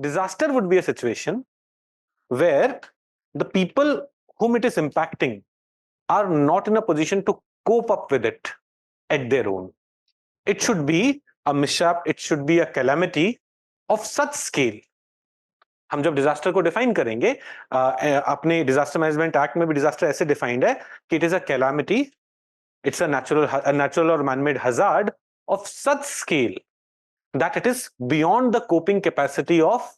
disaster would be a situation where the people whom it is impacting are not in a position to cope up with it at their own. It should be a mishap, it should be a calamity of such scale. हम जब disaster को define करेंगे, अपने disaster management act में भी disaster ऐसे defined है कि it is a calamity, it's a natural और manmade hazard of such scale that it is beyond the coping capacity of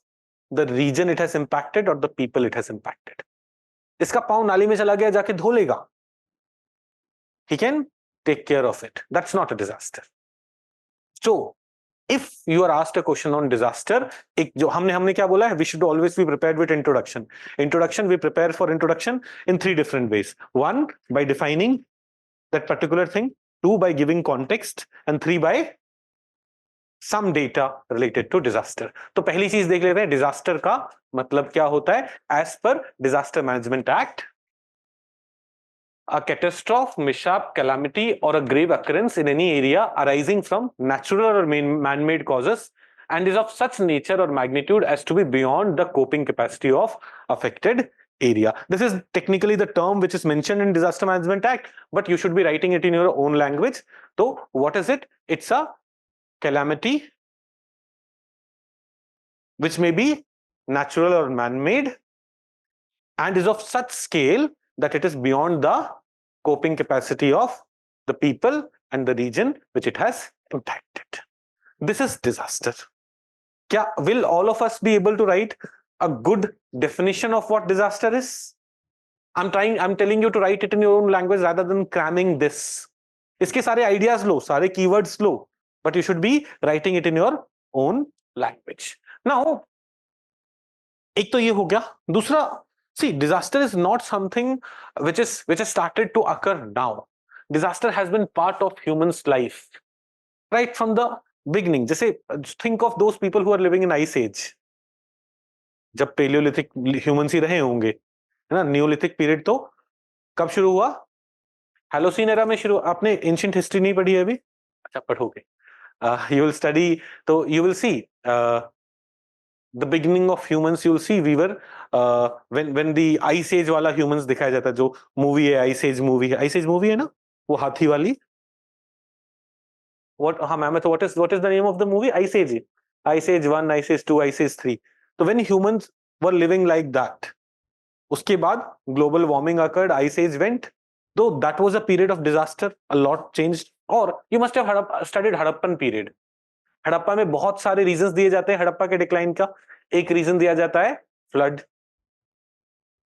the region it has impacted or the people it has impacted. इसका पाँव नाली में चला गया, जाके धो लेगा, he can take care of it. That's not a disaster. So if you are asked a question on disaster, एक जो हमने क्या बोला है, we should always be prepared with introduction. Introduction, we prepare for introduction in 3 different ways. 1, by defining that particular thing. 2, by giving context. And 3, by some data related to disaster. तो पहली चीज देख लेते हैं, डिजास्टर का मतलब क्या होता है. As per Disaster Management Act, a catastrophe, mishap, calamity or a grave occurrence in any area arising from natural or man-made causes and is of such nature or magnitude as to be beyond the coping capacity of affected area. This is technically the term which is mentioned in Disaster Management Act, but you should be writing it in your own language. So what is it? It's a calamity which may be natural or man-made and is of such scale that it is beyond the coping capacity of the people and the region which it has impacted. This is disaster. Will all of us be able to write a good definition of what disaster is? I'm telling you to write it in your own language rather than cramming this. इसके सारे ideas लो, सारे keywords low, but you should be writing it in your own language. Now, एक तो ये हो गया. दूसरा, see, disaster is not something which has started to occur now. Disaster has been part of human's life right from the beginning. जैसे think of those people who are living in ice age. जब Paleolithic humans ही रहे होंगे, है ना. Neolithic period तो कब शुरू हुआ? Holocene era में शुरू. आपने ancient history नहीं पढ़ी है अभी? अच्छा, पढ़ोगे. You will study, so you will see the beginning of humans. You will see we were when the ice age वाला humans दिखाया जाता है, जो movie है ice age movie है ना, वो हाथी वाली. हाँ मैम, तो what is the name of the movie? Ice Age 1, Ice Age 2, Ice Age 3. So when humans were living like that, उसके बाद global warming occurred, ice age went. Though that was a period of disaster, a lot changed. Or you must have studied Harappan period. Harappa में बहुत सारे reasons दिए जाते हैं हड़प्पा के decline का. एक रीजन दिया जाता है flood.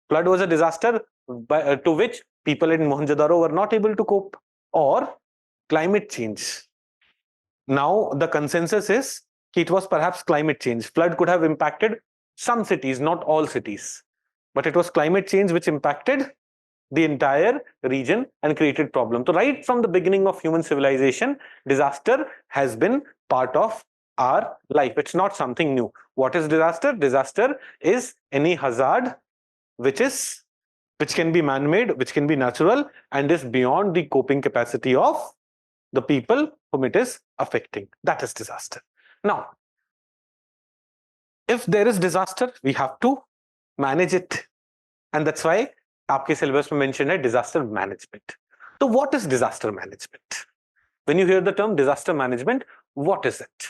Flood was a disaster to which people in Mohenjo-daro were not able to cope, or climate change. Now the consensus is it was perhaps climate change. Flood could have impacted some cities, not all cities, but it was climate change which impacted the entire region and created problem. So right from the beginning of human civilization, disaster has been part of our life. It's not something new. What is disaster? Disaster is any hazard which can be man-made, which can be natural, and is beyond the coping capacity of the people whom it is affecting. That is disaster. Now, if there is disaster, we have to manage it, and that's why आपके syllabus में mention है disaster management. So what is disaster management? When you hear the term disaster management, what is it?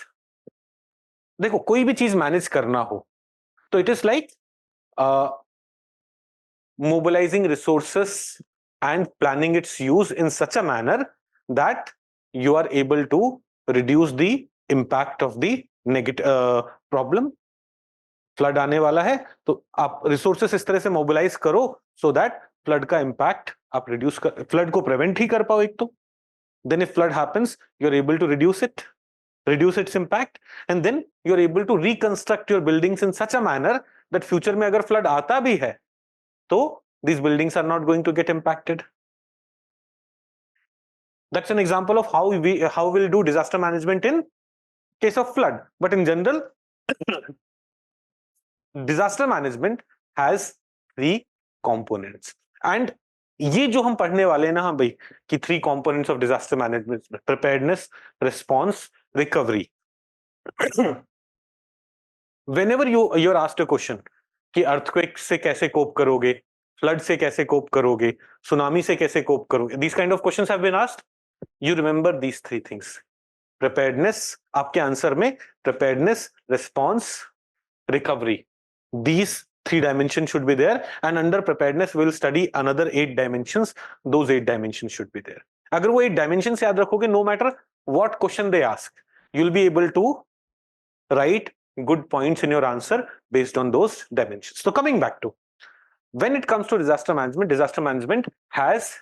देखो, कोई भी चीज manage करना हो तो it is like mobilizing resources and planning its use in such a manner that you are able to reduce the impact of the negative problem. Flood आने वाला है तो आप रिसोर्सेस इस तरह से मोबिलाइज करो सो दैट फ्लड का इंपैक्ट आप रिड्यूस कर, फ्लड को प्रिवेंट ही कर पाओ एक तो. Then if flood happens you are able to reduce its impact, and then you are able to reconstruct your buildings in such a manner that future में अगर फ्लड आता भी है तो these buildings are not going to get impacted. That's an example of how we'll do disaster management in case of flood. But in general, disaster management has 3 components. And ये जो हम पढ़ने वाले हैं ना, हाँ भाई, कि 3 components of disaster management: preparedness, response, recovery. whenever you're asked a question कि earthquake से कैसे cope करोगे, flood से कैसे cope करोगे, tsunami से कैसे cope करोगे, these kind of questions have been asked. You remember these three things. Preparedness, आपके आंसर में preparedness, response, recovery. These three dimensions should be there, and under preparedness we will study another 8 dimensions. Those 8 dimensions should be there. अगर वो 8 dimensions याद रखोगे, no matter what question they ask, you'll be able to write good points in your answer based on those dimensions. So coming back to, when it comes to disaster management has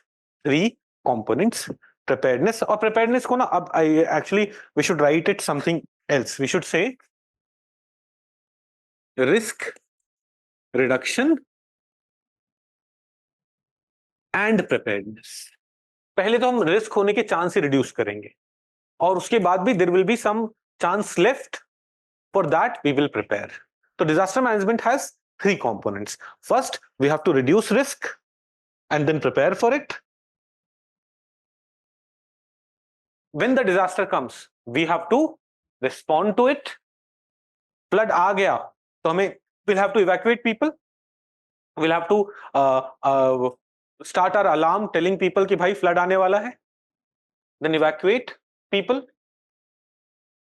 3 components. Preparedness, or preparedness को ना अब actually we should write it something else. We should say risk reduction and preparedness. पहले तो हम risk होने के chance ही reduce करेंगे, और उसके बाद भी there will be some chance left. For that we will prepare. So disaster management has 3 components. First, we have to reduce risk and then prepare for it. When the disaster comes, we have to respond to it. Flood aa gaya, तो हमें we'll have to evacuate people. We'll have to start our alarm telling people कि भाई flood आने वाला है. Then evacuate people.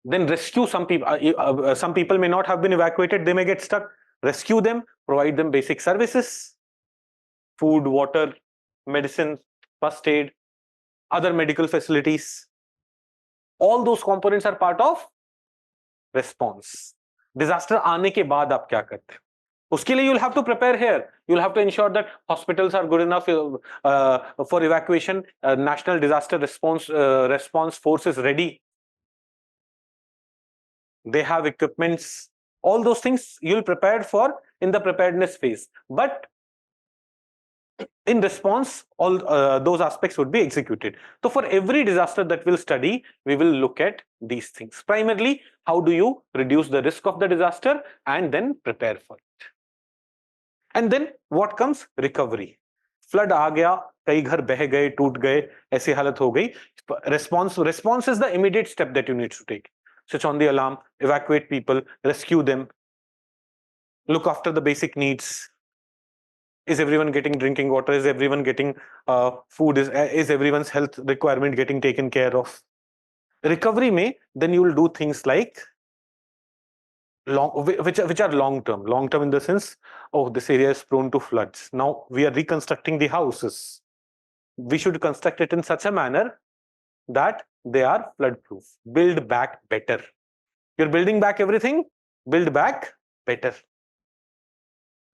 Then rescue some people. Some people may not have been evacuated, they may get stuck. Rescue them, provide them basic services, food, water, medicine, first aid, other medical facilities. All those components are part of response. Disaster आने के बाद आप क्या करते हैं, उसके लिए you'll have to prepare here. You'll have to ensure that hospitals are good enough for evacuation. National disaster response force is ready. They have equipments. All those things you'll prepare for in the preparedness phase. But in response, all those aspects would be executed. So for every disaster that we'll study, we will look at these things. Primarily, how do you reduce the risk of the disaster and then prepare for it. And then what comes? Recovery. Flood आ गया, कई घर बह गए, टूट गए, ऐसी हालत हो गई. Response is the immediate step that you need to take. Switch on the alarm, evacuate people, rescue them, look after the basic needs. Is everyone getting drinking water? Is everyone getting food? Is everyone's health requirement getting taken care of? Recovery may, then you will do things like which are long term. Long term in the sense, oh, this area is prone to floods. Now we are reconstructing the houses. We should construct it in such a manner that they are flood proof. Build back better. You're building back everything, build back better.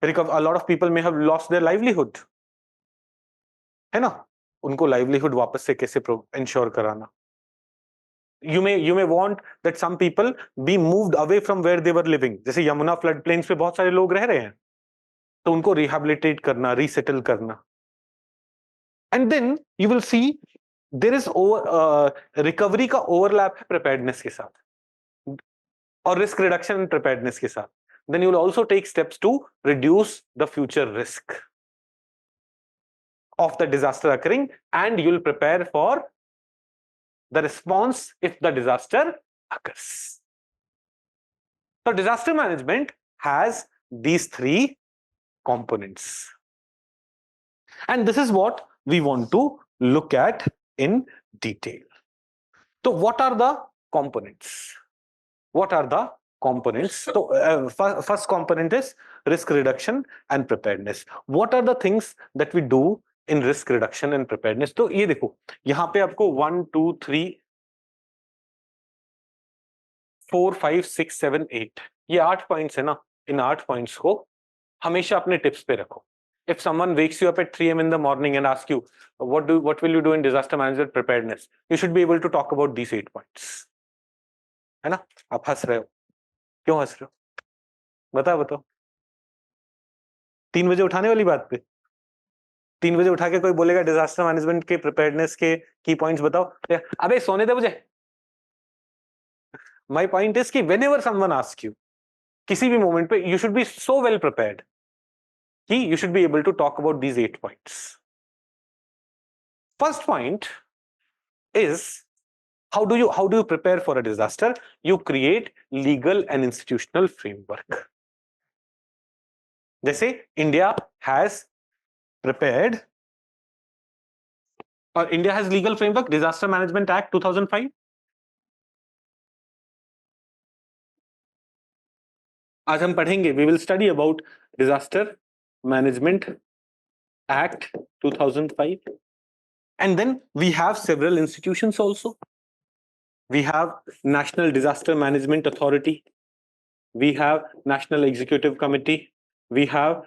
A lot of people may have lost their livelihood, है ना? उनको livelihood वापस से कैसे ensure कराना? You may want that some people be moved away from where they were living. जैसे Yamuna flood plains पे बहुत सारे लोग रह रहे हैं, तो उनको rehabilitate करना, resettle करना. And then you will see there is recovery का overlap है preparedness के साथ, और risk reduction and preparedness के साथ. Then you will also take steps to reduce the future risk of the disaster occurring, and you will prepare for the response if the disaster occurs. So disaster management has these 3 components. And this is what we want to look at in detail. So what are the components? What are the components? So first component is risk reduction and preparedness. What are the things that we do in risk reduction and preparedness? तो ये देखो, यहाँ पे आपको 1 2 3 4 5 6 7 8 ये 8 points है ना. इन 8 points को हमेशा अपने टिप्स पे रखो. If someone wakes you up at 3 AM in the morning and asks you what will you do in disaster management preparedness, you should be able to talk about these 8 points. है ना? आप हंस रहे हो, क्यों हंस रहे हो? बताओ. 3 बजे उठाने वाली बात पे 3 बजे उठा के कोई बोलेगा डिजास्टर मैनेजमेंट के प्रिपेयर्डनेस के की पॉइंट्स बताओ, अबे सोने दे मुझे. माय पॉइंट इज कि व्हेनेवर समवन आस्क यू, किसी भी मोमेंट पे you should be so well prepared कि you should be able to talk about these 8 points. First point is how do you prepare for a disaster? You create legal and institutional framework. जैसे India has prepared, or India has legal framework, Disaster Management Act 2005. आज हम पढ़ेंगे, we will study about Disaster Management Act 2005. And then we have several institutions also. We have National Disaster Management Authority. We have National Executive Committee. We have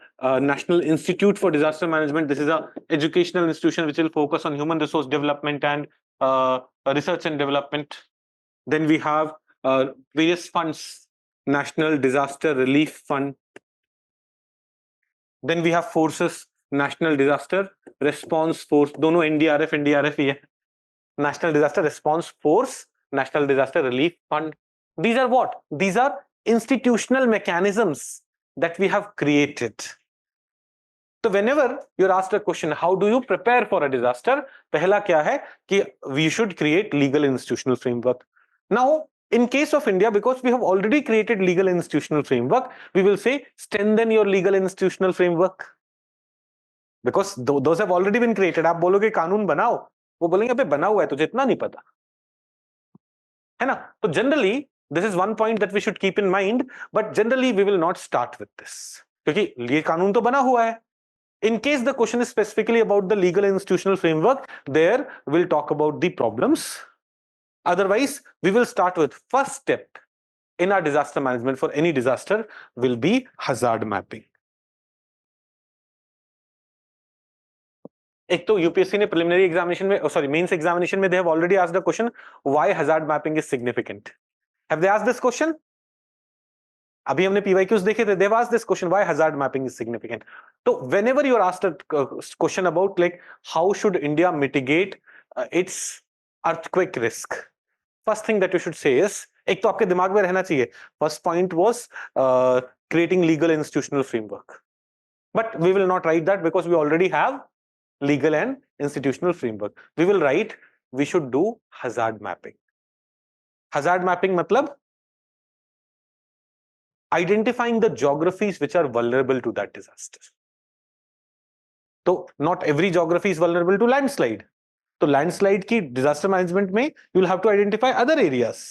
National Institute for Disaster Management. This is an educational institution which will focus on human resource development and research and development. Then we have various funds, National Disaster Relief Fund. Then we have forces, National Disaster Response Force. दोनों NDRF ही है. National Disaster Response Force, National Disaster Relief Fund. These are what? These are institutional mechanisms that we have created. So whenever you're asked a question, how do you prepare for a disaster? पहला क्या है कि we should create legal institutional framework. Now, in case of India, because we have already created legal institutional framework, we will say strengthen your legal institutional framework. Because those have already been created. आप बोलोगे कानून बनाओ, वो बोलेंगे अबे बना हुआ है, तुझे इतना नहीं पता है ना. तो generally this is one point that we should keep in mind, but generally we will not start with this क्योंकि ये कानून तो बना हुआ है. In case the question is specifically about the legal and institutional framework, there we'll talk about the problems. Otherwise, we will start with first step in our disaster management for any disaster will be hazard mapping. एक तो UPSC ने preliminary examination में, sorry mains examination में, they have already asked the question why hazard mapping is significant. Have they asked this question? अभी हमने PYQs देखे थे, they have asked this question why hazard mapping is significant. तो whenever you are asked a question about like how should India mitigate its earthquake risk, first thing that you should say is, एक तो आपके दिमाग में रहना चाहिए, first point was creating legal institutional framework, but we will not write that because we already have legal and institutional framework. We will write, we should do hazard mapping. Hazard mapping matlab identifying the geographies which are vulnerable to that disaster. So not every geography is vulnerable to landslide. So landslide ki disaster management mein you will have to identify other areas.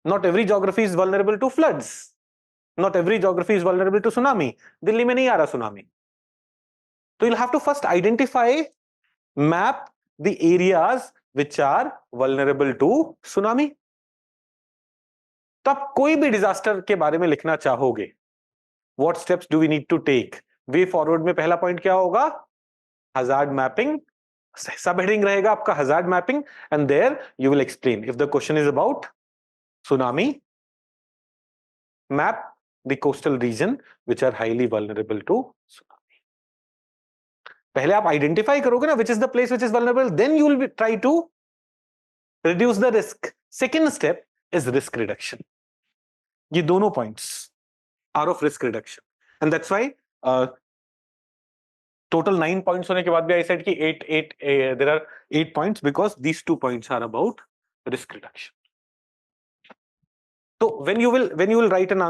Not every geography is vulnerable to floods. Not every geography is vulnerable to tsunami. Delhi mein nahi aa raha tsunami. So you'll have to first identify, map the areas which are vulnerable to tsunami. तो आप कोई भी disaster के बारे में लिखना चाहोगे, what steps do we need to take? Way forward में पहला पॉइंट क्या होगा? Hazard mapping. सब हेडिंग रहेगा आपका hazard mapping, and there you will explain if the question is about tsunami, map the coastal region which are highly vulnerable to tsunami. पहले आप identify करोगे ना which is the place which is vulnerable, then you will try to reduce the risk. Second step is risk reduction. ये दोनों points are of risk reduction, and that's why total 9 points होने के बाद भी I said कि 8 there are 8 points because these 2 points are about risk reduction. तो when you will write an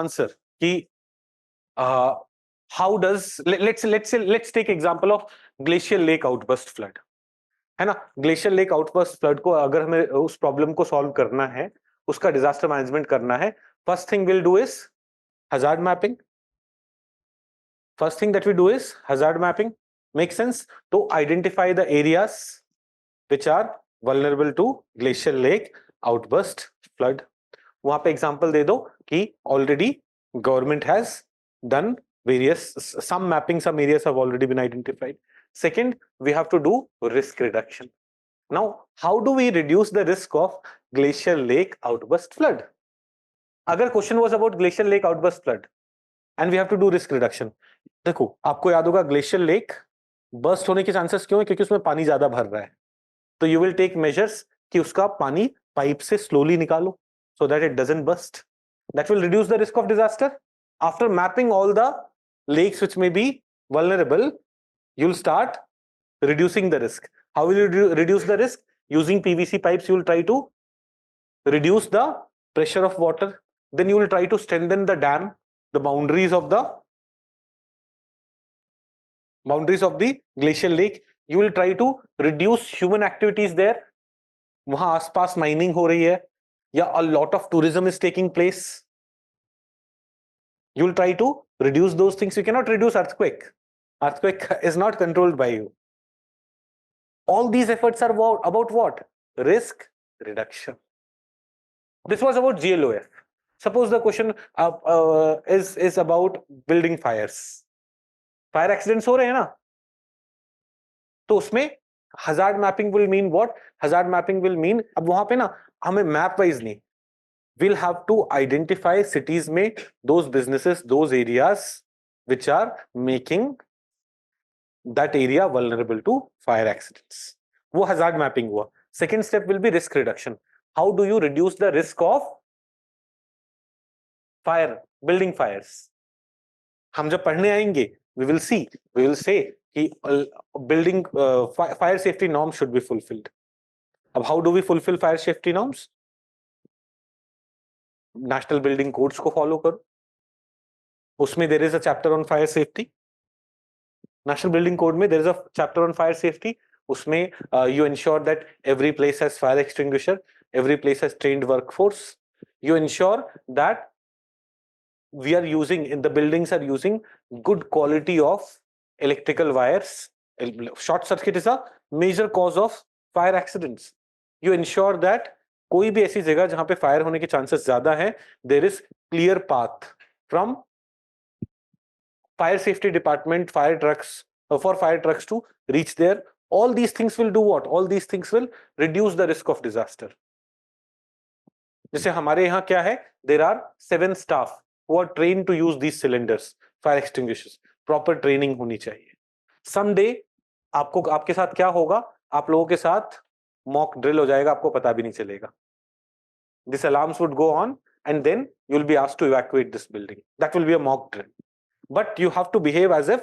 answer, कि how does, let's take example of glacial lake outburst flood, है ना. Glacier lake outburst flood को अगर हमें उस problem को solve करना है, उसका डिजास्टर मैनेजमेंट करना है, first thing will do is hazard mapping. First thing that we do is hazard mapping. Make sense? तो identify the areas which are vulnerable to glacier lake outburst flood. वहां पे example दे दो कि already government has done various, some mapping, some areas have already been identified. Second, we have to do risk reduction. Now, how do we reduce the risk of glacier lake outburst flood? अगर question was about glacier lake outburst flood and we have to do risk reduction, देखो आपको याद होगा glacier lake burst होने के chances क्यों है? क्योंकि उसमें पानी ज्यादा भर रहा है. तो you will take measures कि उसका पानी पाइप से slowly निकालो so that it doesn't burst. That will reduce the risk of disaster. After mapping all the lakes which may be vulnerable, You'll start reducing the risk. How will you reduce the risk? Using PVC pipes, you will try to reduce the pressure of water. Then you will try to strengthen the dam, the boundaries of the glacial lake. You will try to reduce human activities there. वहां आसपास mining हो रही है या a lot of tourism is taking place. You will try to reduce those things. You cannot reduce earthquake. Earthquake is not controlled by you. All these efforts are about what? Risk reduction. This was about GLOF. Suppose the question is about building fires. Fire accidents हो रहे हैं ना, तो उसमें hazard mapping will mean what? Hazard mapping will mean, अब वहां पे ना हमें map wise नहीं, we'll have to identify cities में those businesses, those areas which are making that area vulnerable to fire accidents. वो hazard mapping हुआ. Second step will be risk reduction. How do you reduce the risk of fire, building fires? हम जब पढ़ने आएंगे, we will say कि building fire safety norms should be fulfilled. अब how do we fulfill fire safety norms? National building codes को follow करो. उसमें there is a chapter on fire safety. National building code में there is a chapter on fire safety. उसमें you ensure that every place has fire extinguisher, every place has trained workforce. You ensure that we are using, in the buildings are using good quality of electrical wires. Short circuit is a major cause of fire accidents. You ensure that कोई भी ऐसी जगह जहां पे fire होने के chances ज्यादा है, there is clear path from fire safety department, fire trucks, for fire trucks to reach there. All these things will do what? All these things will reduce the risk of disaster. जैसे हमारे यहाँ क्या है? There are 7 staff who are trained to use these cylinders, fire extinguishers. Proper training होनी चाहिए. Someday आपको, आपके साथ क्या होगा? आप लोगों के साथ mock drill हो जाएगा, आपको पता भी नहीं चलेगा. This alarms would go on and then you will be asked to evacuate this building. That will be a mock drill. But you have to behave as if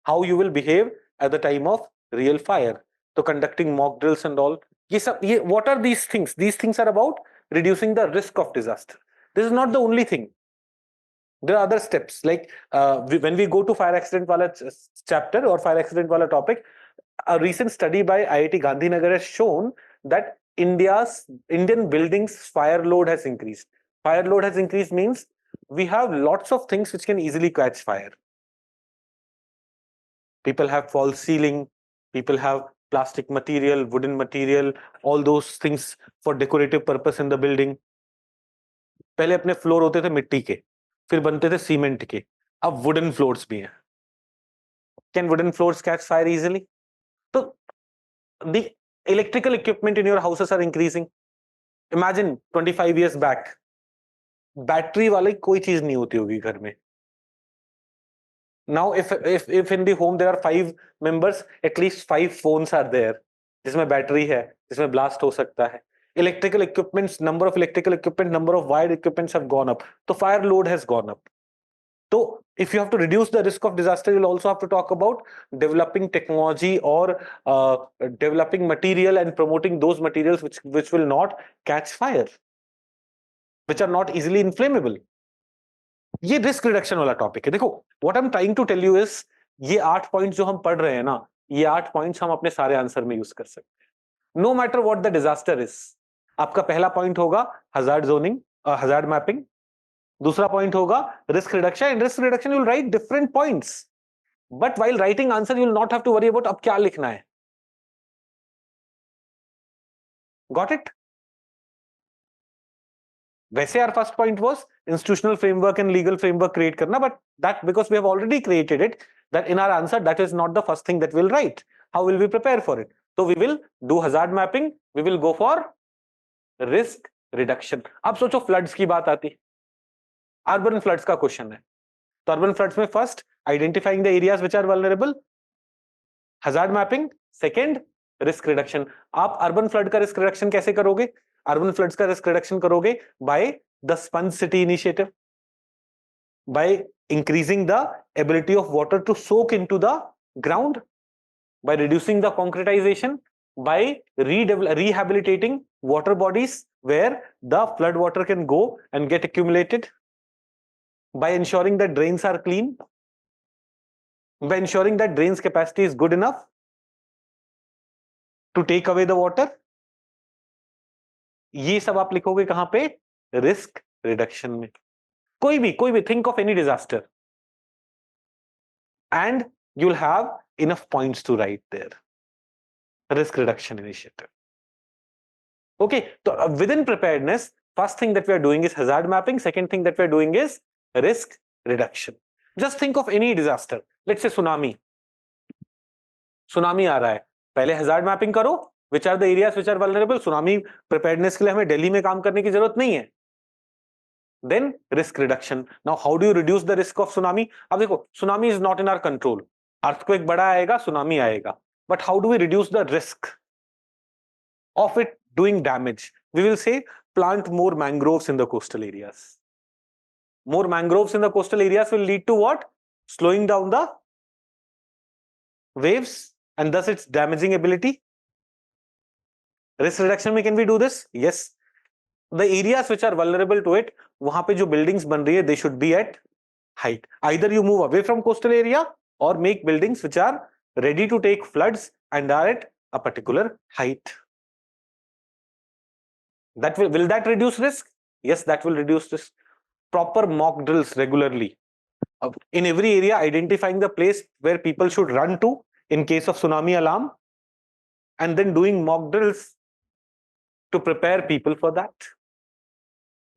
how you will behave at the time of real fire. So conducting mock drills and all. What are these things? These things are about reducing the risk of disaster. This is not the only thing. There are other steps, like when we go to fire accident wala chapter or fire accident wala topic, a recent study by IIT Gandhinagar has shown that Indian buildings fire load has increased. Fire load has increased means we have lots of things which can easily catch fire. People have false ceiling, people have plastic material, wooden material, all those things for decorative purpose in the building. पहले अपने floor होते थे मिट्टी के, फिर बनते थे cement के, अब वुडन फ्लोर्स भी हैं. Can wooden floors catch fire easily? So the electrical equipment in your houses are increasing. Imagine 25 years back, battery वाली कोई चीज नहीं होती होगी घर में. Now if in the home there are 5 members, at least 5 phones are there जिसमें battery है, जिसमें blast हो सकता है. Electrical equipments, number of electrical equipment, number of wired equipments have gone up. So fire load has gone up. So if you have to reduce the risk of disaster, you'll also have to talk about developing technology or developing material and promoting those materials which will not catch fire, which are not easily inflammable. ये risk reduction वाला topic है. देखो, what I'm trying to tell you is, ये 8 points जो हम पढ़ रहे हैं ना, ये 8 points हम अपने सारे आंसर में यूज कर सकते हैं. No matter what the disaster is. आपका पहला पॉइंट होगा hazard zoning, hazard mapping. दूसरा पॉइंट होगा risk reduction. In risk reduction you will write different points, but while writing answer you will not have to worry about अब क्या लिखना है. Got it? वैसे our first point was institutional framework and legal framework create करना, but that because we have already created it, that in our answer that is not the first thing that we'll write. How will we prepare for it? So we will do hazard mapping, we will go for risk reduction. अब सोचो floods की बात आती, urban floods का question है. तो urban floods में first identifying the areas which are vulnerable, hazard mapping, second risk reduction. आप urban flood का risk reduction कैसे करोगे? Urban floods का risk reduction करोगे by the sponge city initiative, by increasing the ability of water to soak into the ground. by reducing the concretization, by rehabilitating water bodies where the flood water can go and get accumulated, by ensuring that drains are clean, by ensuring that drains capacity is good enough to take away the water. ये सब आप लिखोगे कहां पे? Risk reduction में. कोई भी think of any disaster and you'll have enough points to write there. Risk reduction initiative. Okay, so within preparedness, first thing that we are doing is hazard mapping. Second thing that we are doing is risk reduction. Just think of any disaster. Let's say tsunami. Tsunami आ रहा है. पहले hazard mapping करो. Which are the areas which are vulnerable? Tsunami preparedness के लिए हमें दिल्ली में काम करने की जरूरत नहीं है. Then risk reduction. Now, how do you reduce the risk of tsunami? अब देखो, tsunami is not in our control. Earthquake बड़ा आएगा, tsunami आएगा. But how do we reduce the risk of it doing damage? We will say plant more mangroves in the coastal areas. More mangroves in the coastal areas will lead to what? Slowing down the waves and thus its damaging ability. Risk reduction में can we do this? Yes. The areas which are vulnerable to it, वहां पे जो buildings बन रही है, they should be at height. Either you move away from coastal area or make buildings which are ready to take floods and are at a particular height. That will that reduce risk? Yes, that will reduce risk. Proper mock drills regularly. In every area, identifying the place where people should run to in case of tsunami alarm, and then doing mock drills to prepare people for that.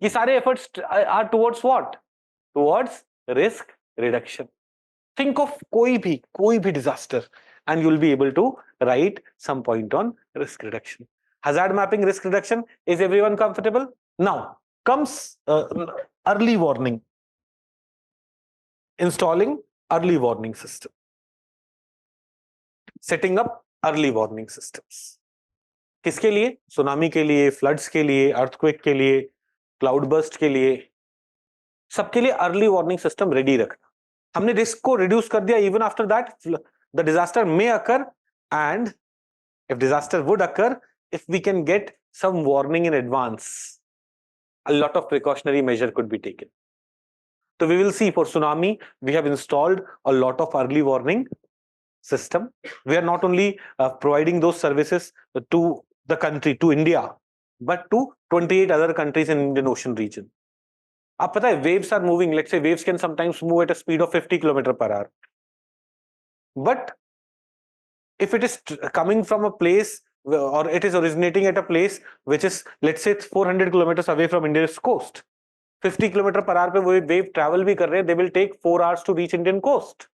ये सारे efforts are towards what? Towards risk reduction. Think of कोई भी disaster and you'll be able to write some point on risk reduction. Hazard mapping, risk reduction. Is everyone comfortable? Now comes early warning. Installing early warning system. Setting up early warning systems. किसके लिए? Tsunami के लिए, floods के लिए, earthquake के लिए, cloud burst के लिए, सबके लिए अर्ली वार्निंग सिस्टम रेडी रखना. हमने रिस्क को रिड्यूस कर दिया. Even after that the disaster may occur, and if disaster would occur, if we can get some warning in advance, a lot of precautionary measure could be taken. So we will see for tsunami, we have installed a lot of early warning system. We are not only providing those services to the country, to India, but to 28 other countries in Indian Ocean region. आप पता है, waves are moving. Let's say waves can sometimes move at a speed of 50 km/h. But if it is coming from a place, or it is originating at a place which is, let's say, 400 kilometers away from India's coast, 50 km/h पे वो wave travel भी कर रहे हैं, they will take 4 hours to reach Indian coast.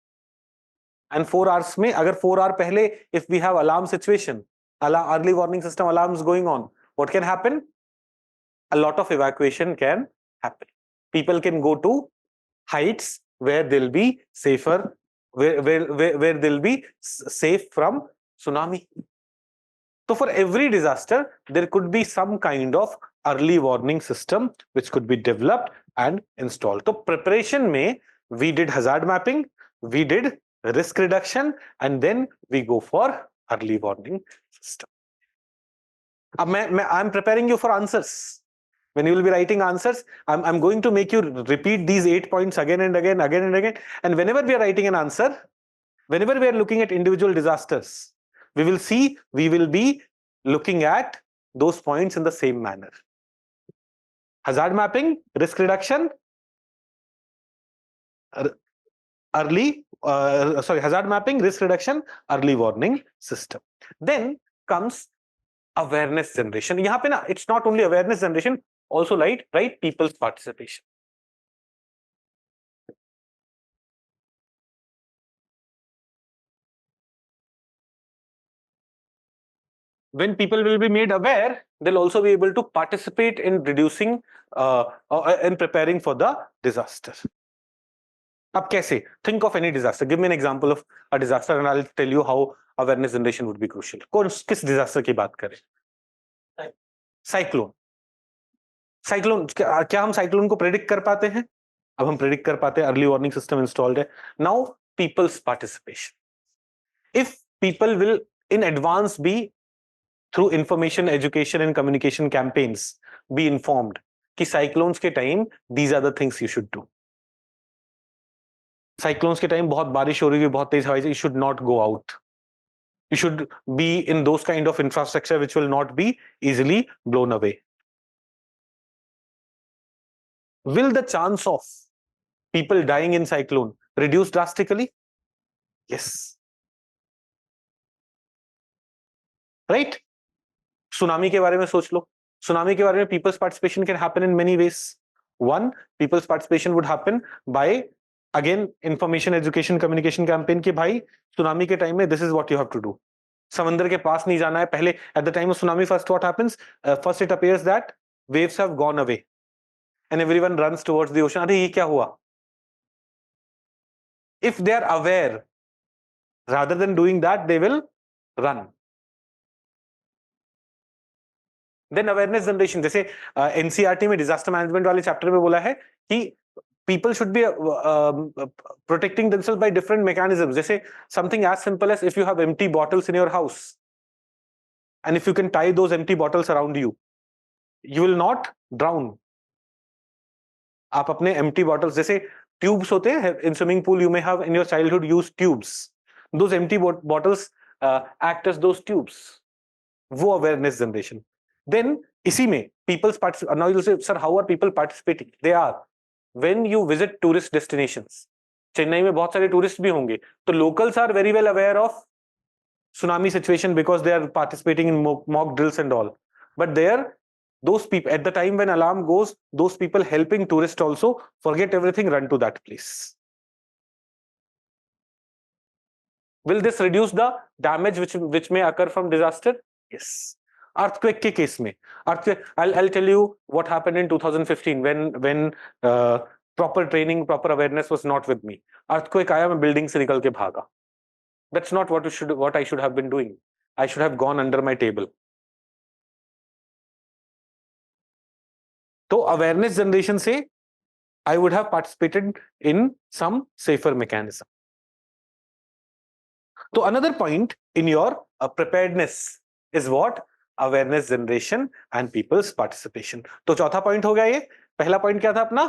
And 4 hours में, अगर 4 hours पहले, if we have alarm situation, early warning system alarms going on, what can happen? A lot of evacuation can happen. People can go to heights where they'll be safer, where they'll be safe from tsunami. So for every disaster, there could be some kind of early warning system which could be developed and installed. So preparation mein, we did hazard mapping, we did risk reduction, and then we go for early warning system. I'm preparing you for answers. When you will be writing answers, I'm going to make you repeat these 8 points again and again. And whenever we are writing an answer, whenever we are looking at individual disasters, we will be looking at those points in the same manner. Hazard mapping, risk reduction, hazard mapping, risk reduction, early warning system. Then comes awareness generation. यहाँ पे ना, it's not only awareness generation, also right people's participation. When people will be made aware, they'll also be able to participate in reducing in preparing for the disaster. अब कैसे? Think of any disaster. Give me an example of a disaster and I'll tell you how awareness generation would be crucial. किस disaster की बात करें? Cyclone. क्या हम cyclone को predict कर पाते हैं? अब हम predict कर पाते हैं. Early warning system installed है. Now people's participation. If people will in advance be through information education and communication campaigns be informed कि cyclones के time these are the things you should do. Cyclones के time बहुत बारिश हो रही है, बहुत तेज हवा, you should not go out. You should be in those kind of infrastructure which will not be easily blown away. Will the chance of people dying in cyclone reduce drastically? Yes. Right? Tsunami के बारे में सोच लो. Tsunami के बारे में people's participation can happen in many ways. One, people's participation would happen by again information education communication campaign कि भाई tsunami के time में this is what you have to do. समंदर के पास नहीं जाना है पहले. At the time of tsunami, first what happens? First it appears that waves have gone away and everyone runs towards the ocean. अरे ये क्या हुआ? If they are aware, rather than doing that, they will run. Then awareness generation, जैसे NCERT में disaster management वाले chapter में बोला है कि people should be protecting themselves by different mechanisms. जैसे something as simple as if you have empty bottles in your house and if you can tie those empty bottles around you, you will not drown. आप अपने empty bottles, जैसे tubes होते हैं in swimming pool, you may have in your childhood used tubes. Those empty bottles act as those tubes. वो awareness generation. Then इसी में people's participation. Now you'll say, sir, how are people participating? They are. When you visit tourist destinations, Chennai में बहुत सारे tourist भी होंगे, तो locals are very well aware of tsunami situation because they are participating in mock drills and all. But there, those people at the time when alarm goes, those people helping tourists also forget everything, run to that place. Will this reduce the damage which may occur from disaster? Yes. Earthquake के case में, earthquake, I'll tell you what happened in 2015 when proper training, proper awareness was not with me. Earthquake आया, मैं building से निकल के भागा. That's not what I should have been doing. I should have gone under my table. तो awareness generation से I would have participated in some safer mechanism. So another point in your preparedness is what? Awareness generation and people's participation. तो चौथा point हो गया ये. पहला point क्या था अपना?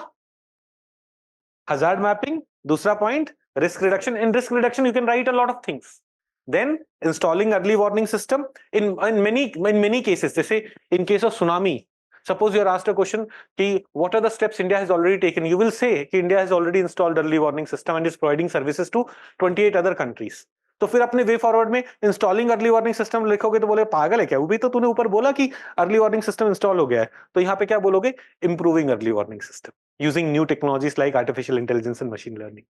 Hazard mapping. दूसरा point, risk reduction. In risk reduction, you can write a lot of things. Then installing early warning system. In many cases, जैसे in case of tsunami, suppose you are asked a question कि what are the steps India has already taken? You will say कि India has already installed early warning system and is providing services to 28 other countries. तो फिर अपने way forward में installing early warning system लिखोगे तो बोले पागल है क्या? वो भी तो तूने ऊपर बोला कि अर्ली वार्निंग सिस्टम इंस्टॉल हो गया है. तो यहाँ पे क्या बोलोगे? Improving early warning system using new technologies like artificial intelligence and machine learning.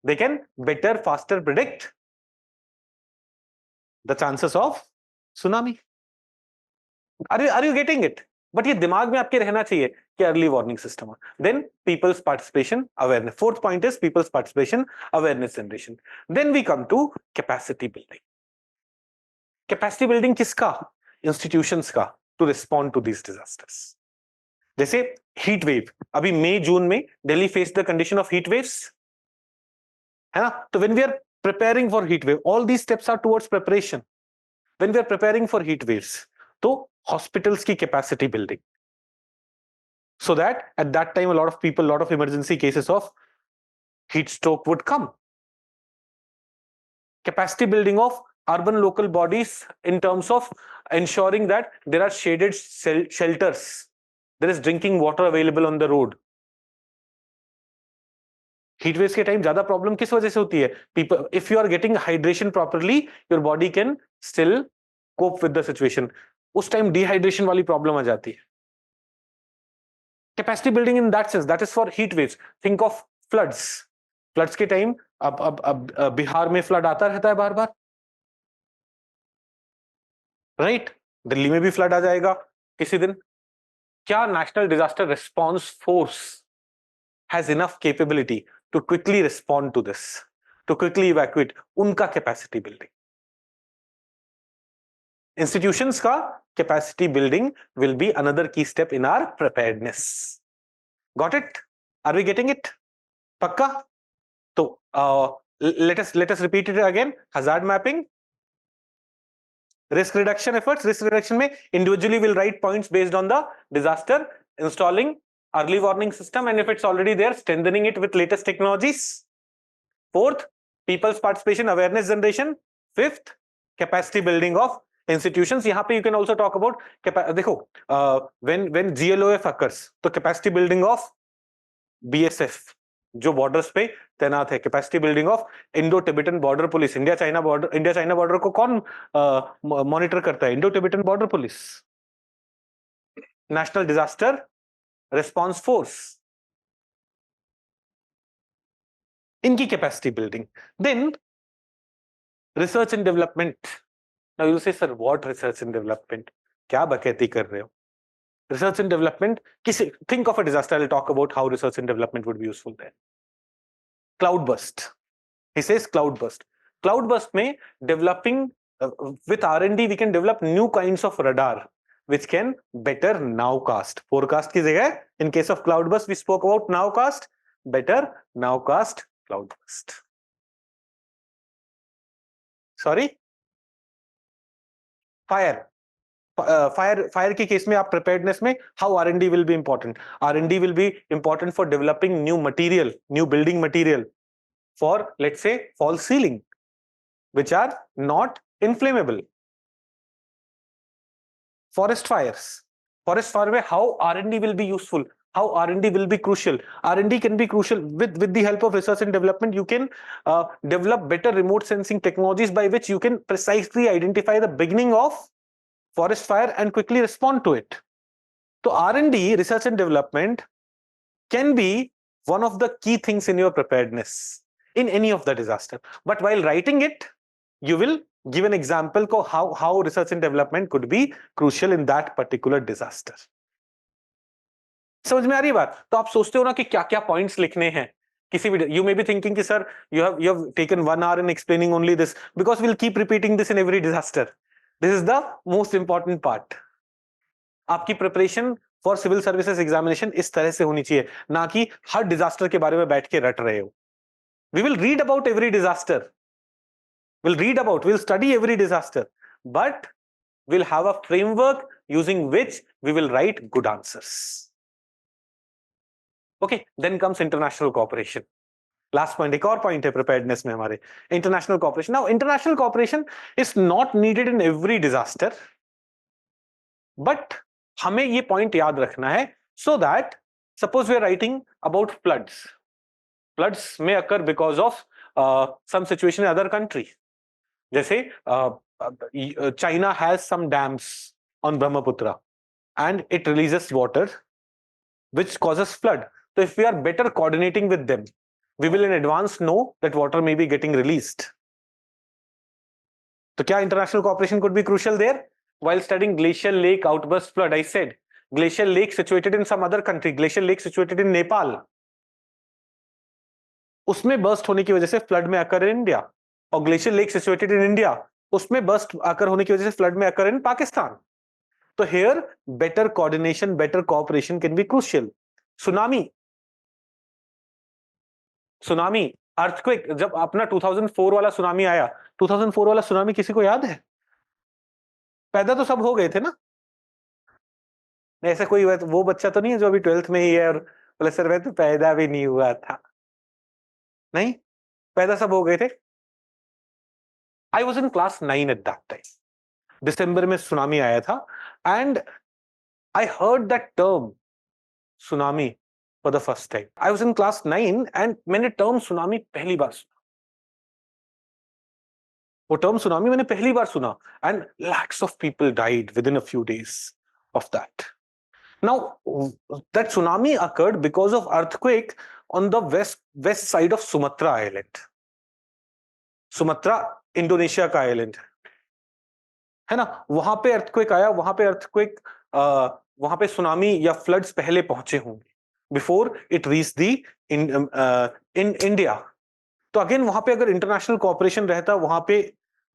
They can better, faster predict the chances of tsunami. Are you getting it? But ये दिमाग में आपके रहना चाहिए कि early warning system. Then people's participation, awareness. Fourth point is people's participation, awareness generation. Then we come to capacity building. Capacity building किसका? Institutions का, to respond to these disasters. जैसे heat wave. अभी मई जून में Delhi faced the condition of heat waves. है ना? तो when we are preparing for heat wave, all these steps are towards preparation. When we are preparing for heat waves, तो hospitals की capacity building, so that at that time a lot of people, a lot of emergency cases of heat stroke would come. Capacity building of urban local bodies in terms of ensuring that there are shaded shelters, there is drinking water available on the road. Heat waves के time ज्यादा problem किस वजह से होती है? People, if you are getting hydration properly, your body can still cope with the situation. उस time dehydration वाली problem आ जाती है. Capacity building in that sense, that is for heat waves. Think of floods. Floods के time अब बिहार में flood आता रहता है बार बार, राइट? दिल्ली में भी फ्लड आ जाएगा किसी दिन. क्या national disaster response force has enough capability to quickly respond to this, to quickly evacuate? उनका capacity building. Institutions का capacity building will be another key step in our preparedness. Got it? Are we getting it? पक्का? तो let us repeat it again. Hazard mapping, risk reduction efforts. Risk reduction में individually will write points based on the disaster, installing early warning system, and if it's already there, strengthening it with latest technologies. Fourth, people's participation, awareness generation. Fifth, capacity building of institutions. यहाँ पे you can also talk about देखो when GLOF occurs, तो capacity building of BSF जो borders पे तैनात है, capacity building of Indo Tibetan border police. India China border को कौन मॉनिटर करता है? Indo Tibetan border police. National disaster response force, इनकी capacity building. Then research and development. Now you say sir what research and development, क्या बकैती कर रहे हो? रिसर्च एंड डेवलपमेंट, किसी think of a disaster. I will talk about how research and development would be useful there. Cloud burst. He says cloud burst. Cloud burst में developing with R&D we can develop new kinds of radar which can better nowcast. Forecast की जगह in case of cloud burst we spoke about nowcast. Better nowcast cloud burst. Sorry? Fire. Fire के case में आप preparedness में how R&D will be important. R&D will be important for developing new material, new building material for let's say false ceiling which are not inflammable. Forest fires. Forest fire में how R&D will be useful, how R&D will be crucial. R&D can be crucial with the help of research and development. You can develop better remote sensing technologies by which you can precisely identify the beginning of forest fire and quickly respond to it. So R&D, research and development, can be one of the key things in your preparedness in any of the disaster. But while writing it, you will give an example of how research and development could be crucial in that particular disaster. समझ में आ रही बात? तो आप सोचते हो ना कि क्या क्या पॉइंट्स लिखने हैं किसी भी. You may be thinking कि sir you have taken 1 hour in explaining only this, because we'll keep repeating this in every disaster. This is the most important part. आपकी preparation for civil services examination इस तरह से होनी चाहिए, ना कि हर disaster के बारे में बैठ के रट रहे हो. We will read about every disaster. We'll study every disaster, but we'll have a framework using which we will write good answers. Okay, then comes international cooperation. Last point, एक और point है preparedness में हमारे, international cooperation. Now, international cooperation is not needed in every disaster, but हमें ये point याद रखना है so that suppose we are writing about floods. Floods may occur because of some situation in other country. जैसे China has some dams on Brahmaputra and it releases water which causes flood. So if we are better coordinating with them, we will in advance know that water may be getting released. So क्या international cooperation could be crucial there? While studying glacial lake outburst flood, I said glacial lake situated in some other country, glacial lake situated in Nepal, उसमें burst होने की वजह से flood में occur in India, और glacier lake situated in India, उसमें burst अकर होने की वजह से फ्लड में अकर इन पाकिस्तान. तो here better coordination, better cooperation can be crucial. Tsunami, earthquake, जब अपना 2004 वाला सुनामी आया, 2004 वाला सुनामी किसी को याद है? पैदा तो सब हो गए थे ना? ऐसा कोई वो बच्चा तो नहीं है जो अभी 12th में ही है और बोले सर मैं तो पैदा भी नहीं हुआ था. नहीं, पैदा सब हो गए थे. I was in class 9 at that time. दिसंबर में सुनामी आया था and I heard that term tsunami for the first time. I was in class 9 and मैंने term सुनामी पहली बार सुना. वो term सुनामी मैंने पहली बार सुना and lakhs of people died within a few days of that. Now that tsunami occurred because of earthquake on the west side of Sumatra Island. Sumatra Indonesia का island है ना, वहां पे अर्थक्वेक आया, वहां पे सुनामी या फ्लड्स पहले पहुंचे होंगे before it reach the in India. तो अगेन वहां पे अगर इंटरनेशनल कोऑपरेशन रहता, वहां पे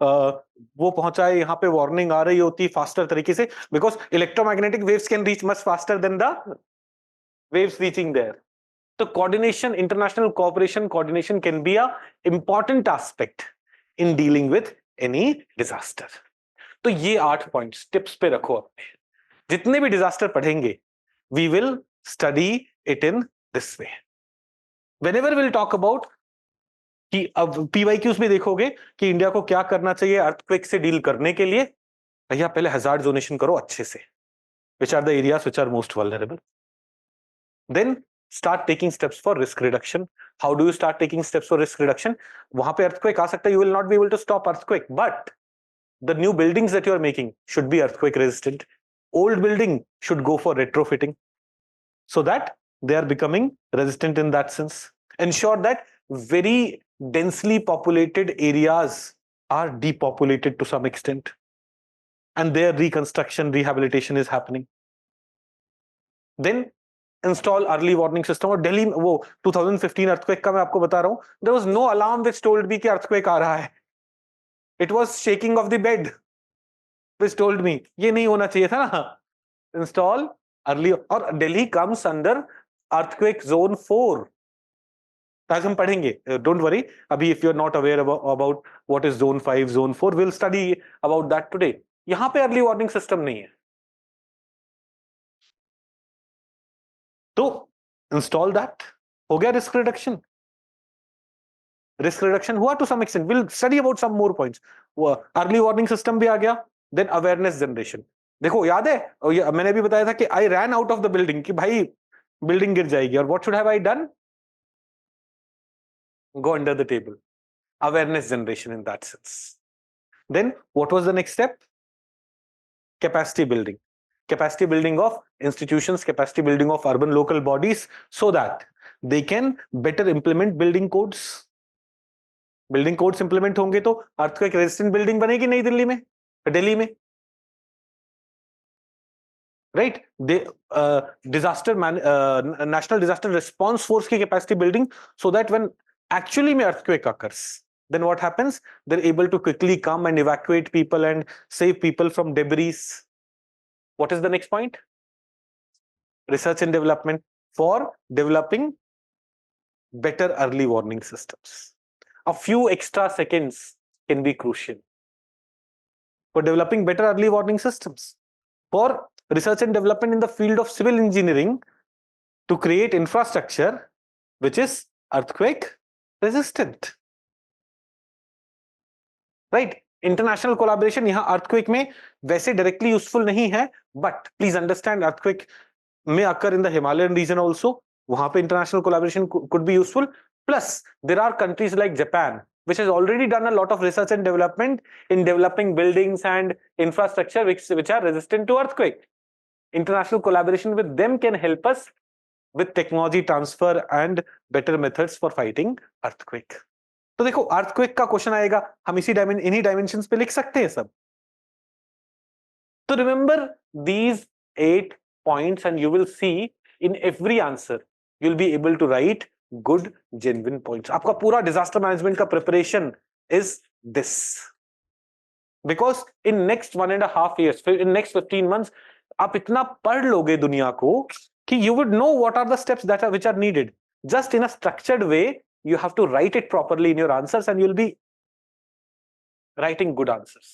वो पहुंचा है, यहाँ पे वार्निंग आ रही होती फास्टर तरीके से, because electromagnetic waves can reach much faster than the waves reaching there. So coordination, international cooperation, coordination can be a important aspect in dealing with any disaster. तो ये 8 पॉइंट्स टिप्स पे रखो अपने, जितने भी डिजास्टर पढ़ेंगे we will study it in this way. Whenever we'll talk about कि अब PYQs में देखोगे कि इंडिया को क्या करना चाहिए अर्थक्वेक से डील करने के लिए, भैया पहले हजार्ड जोनेशन करो अच्छे से, which are the areas which are most vulnerable. Then start taking steps for risk reduction. How do you start taking steps for risk reduction? वहां पे earthquake आ सकता है, you will not be able to stop earthquake, but the new buildings that you are making should be earthquake resistant. Old building should go for retrofitting so that they are becoming resistant in that sense. Ensure that very densely populated areas are depopulated to some extent and their reconstruction, rehabilitation is happening. Then install early warning system. और दिल्ली में वो 2015 earthquake का मैं आपको बता रहा हूं, there was no alarm which told me कि earthquake आ रहा है. It was shaking of the bed which told me ये नहीं होना चाहिए था ना. Install early. और Delhi comes under earthquake zone 4. आज हम पढ़ेंगे, don't worry. अभी if you're not aware about what is zone 5, zone 4, we'll study about that today. यहाँ पे early warning system नहीं है. तो इंस्टॉल दैट. हो गया रिस्क रिडक्शन. रिस्क रिडक्शन हुआ to some extent. Will study about some more points. Early warning system भी आ गया. Then awareness generation. देखो याद है, और मैंने भी बताया था कि I ran out of the building, कि भाई बिल्डिंग गिर जाएगी, और what should have I done? Go under the table. Awareness generation in that sense. Then what was the next step? Capacity building. Capacity building of institutions, capacity building of urban local bodies, so that they can better implement building codes. Building codes implement होंगे तो earthquake resistant building बनेगी नई दिल्ली में, दिल्ली में, right? National disaster response force की capacity building, so that when actually में earthquake occurs, then what happens? They're able to quickly come and evacuate people and save people from debris. What is the next point? Research and development for developing better early warning systems. A few extra seconds can be crucial for developing better early warning systems. For research and development in the field of civil engineering to create infrastructure which is earthquake resistant. Right? International collaboration यहां earthquake में वैसे directly useful नहीं है, but please understand earthquake में occur in the Himalayan region also, वहां पे international collaboration could be useful. Plus there are countries like Japan which has already done a lot of research and development in developing buildings and infrastructure which are resistant to earthquake. International collaboration with them can help us with technology transfer and better methods for fighting earthquake. तो देखो earthquake का question आएगा, हम इन्हीं dimensions पे लिख सकते हैं सब. तो remember these 8 points and you will see in every answer you will be able to write good genuine points. आपका पूरा डिजास्टर मैनेजमेंट का preparation is this, because in next 1.5 years, इन नेक्स्ट 15 months आप इतना पढ़ लोगे दुनिया को कि you would know what are the steps that are which are needed. Just in a structured way you have to write it properly in your answers and you'll be writing good answers.